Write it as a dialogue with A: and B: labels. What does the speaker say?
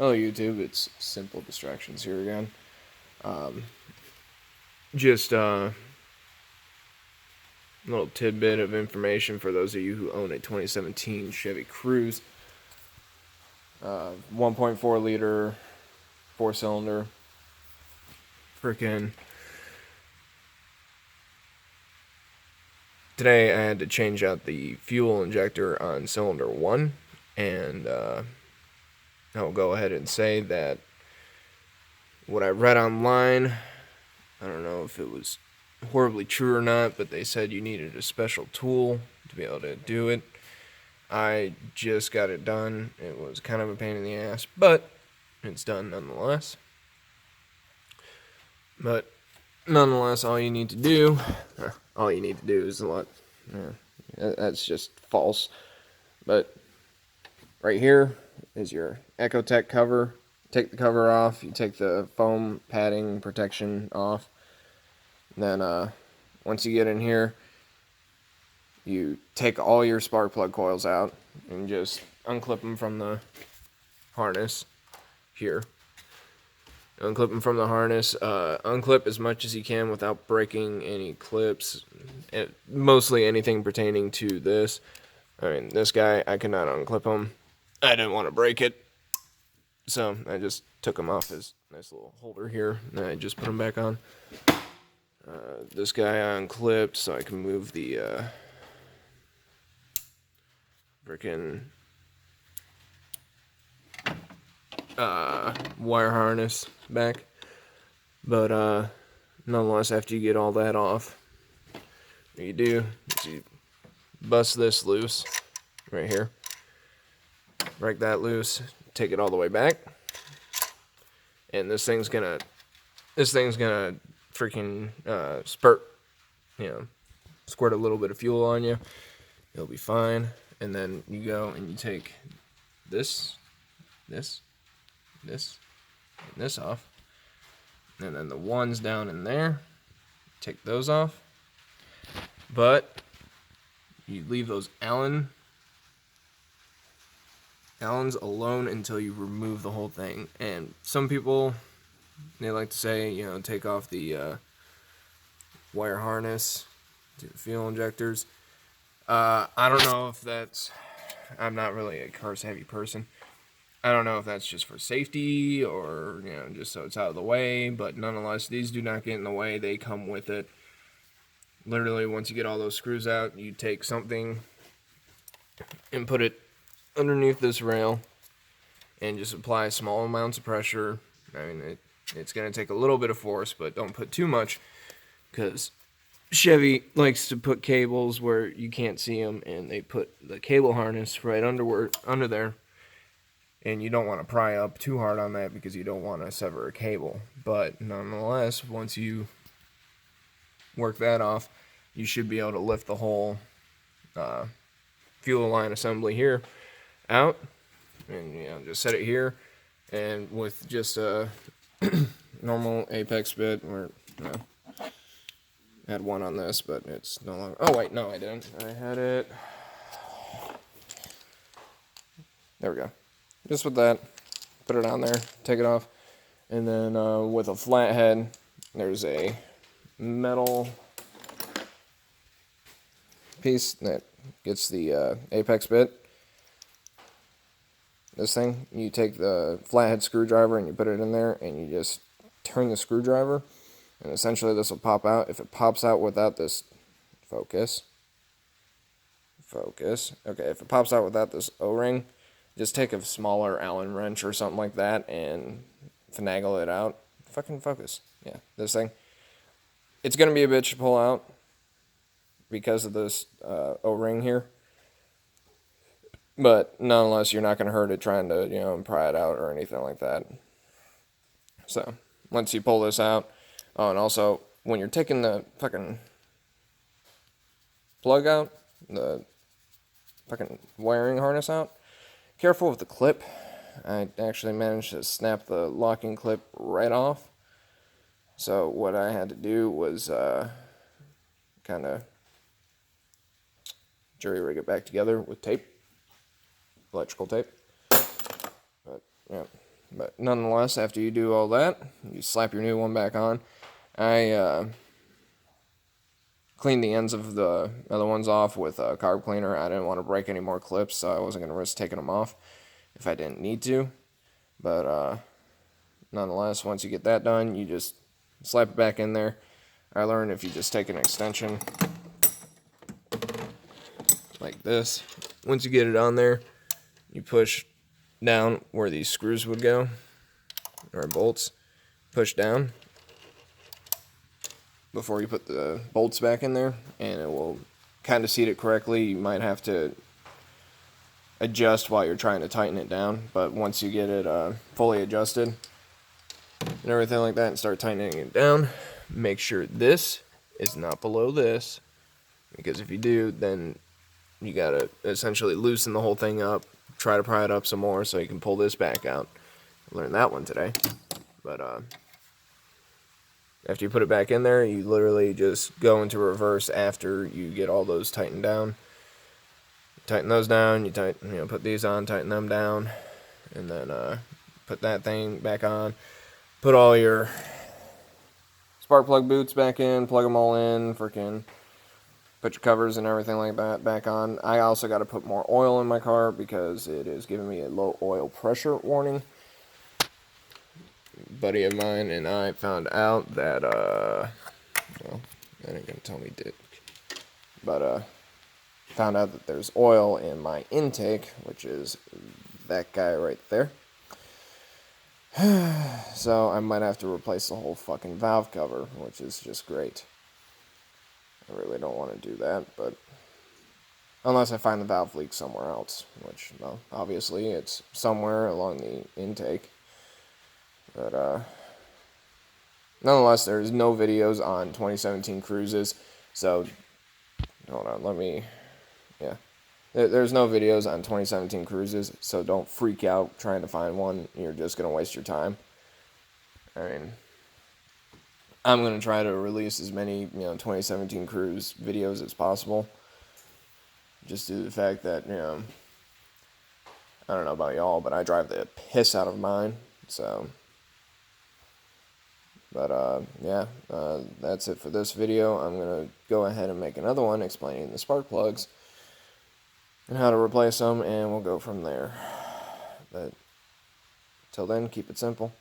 A: Hello YouTube, it's Simple Distractions here again. Just a little tidbit of information for those of you who own a 2017 Chevy Cruze. 1.4 liter, 4-cylinder. Freaking. Today I had to change out the fuel injector on cylinder 1, and I'll go ahead and say that what I read online, I don't know if it was horribly true or not, but they said you needed a special tool to be able to do it. I just got it done. It was kind of a pain in the ass, but it's done nonetheless. But nonetheless, all you need to do is a lot. That's just false. But right here is your Ecotech cover. Take the cover off. You take the foam padding protection off. Then once you get in here, you take all your spark plug coils out and just unclip them from the harness here. Unclip them from the harness. Unclip as much as you can without breaking any clips. Mostly anything pertaining to this. I mean, this guy, I could not unclip him. I didn't want to break it. So I just took him off his nice little holder here. And I just put him back on. This guy I unclipped so I can move the freaking wire harness back. But nonetheless, after you get all that off, what you do is you bust this loose right here. Break that loose, take it all the way back, and this thing's gonna freaking spurt, squirt a little bit of fuel on you. It'll be fine. And then you go and you take this off, and then the ones down in there, take those off. But you leave those Allens alone until you remove the whole thing. And some people, they like to say, take off the wire harness to the fuel injectors. I don't know if that's... I'm not really a cars-heavy person. I don't know if that's just for safety or, just so it's out of the way. But nonetheless, these do not get in the way. They come with it. Literally, once you get all those screws out, you take something and put it underneath this rail and just apply small amounts of pressure. I mean, it's going to take a little bit of force, but don't put too much, because Chevy likes to put cables where you can't see them, and they put the cable harness right under there, and you don't want to pry up too hard on that because you don't want to sever a cable. But nonetheless, once you work that off, you should be able to lift the whole fuel line assembly here out, and just set it here, and with just a normal apex bit, or I had one on this, but it's no longer. Oh wait, no, I didn't. I had it. There we go. Just with that, put it on there, take it off, and then with a flathead, there's a metal piece that gets the apex bit. This thing, you take the flathead screwdriver and you put it in there, and you just turn the screwdriver, and essentially this will pop out. If it pops out without this focus, okay, if it pops out without this O-ring, just take a smaller Allen wrench or something like that and finagle it out. Fucking focus. Yeah, this thing. It's gonna be a bitch to pull out because of this O-ring here. But nonetheless, you're not going to hurt it trying to, pry it out or anything like that. So, once you pull this out, oh, and also, when you're taking the fucking plug out, the fucking wiring harness out, careful with the clip. I actually managed to snap the locking clip right off. So, what I had to do was kind of jury-rig it back together with tape. Electrical tape. But yeah, But nonetheless, after you do all that, you slap your new one back on. I cleaned the ends of the other ones off with a carb cleaner. I didn't want to break any more clips, so I wasn't going to risk taking them off if I didn't need to. But nonetheless, once you get that done, you just slap it back in there. I learned if you just take an extension like this, once you get it on there, you push down where these screws would go, or bolts, push down before you put the bolts back in there, and it will kind of seat it correctly. You might have to adjust while you're trying to tighten it down, but once you get it fully adjusted and everything like that and start tightening it down, make sure this is not below this, because if you do, then you gotta essentially loosen the whole thing up, try to pry it up some more so you can pull this back out. I learned that one today. But after you put it back in there, you literally just go into reverse after you get all those tightened down. Tighten those down, you put these on, tighten them down, and then put that thing back on. Put all your spark plug boots back in, plug them all in, freaking put your covers and everything like that back on. I also got to put more oil in my car because it is giving me a low oil pressure warning. A buddy of mine and I found out that, well, that ain't gonna tell me dick. But, found out that there's oil in my intake, which is that guy right there. So I might have to replace the whole fucking valve cover, which is just great. I really don't want to do that, but unless I find the valve leak somewhere else, which, well, obviously it's somewhere along the intake. But nonetheless, there's no videos on 2017 Cruzes, so hold on, there's no videos on 2017 Cruzes, so don't freak out trying to find one. You're just going to waste your time. I mean, I'm going to try to release as many, 2017 Cruze videos as possible. Just due to the fact that, I don't know about y'all, but I drive the piss out of mine. So, but, that's it for this video. I'm going to go ahead and make another one explaining the spark plugs and how to replace them, and we'll go from there. But till then, keep it simple.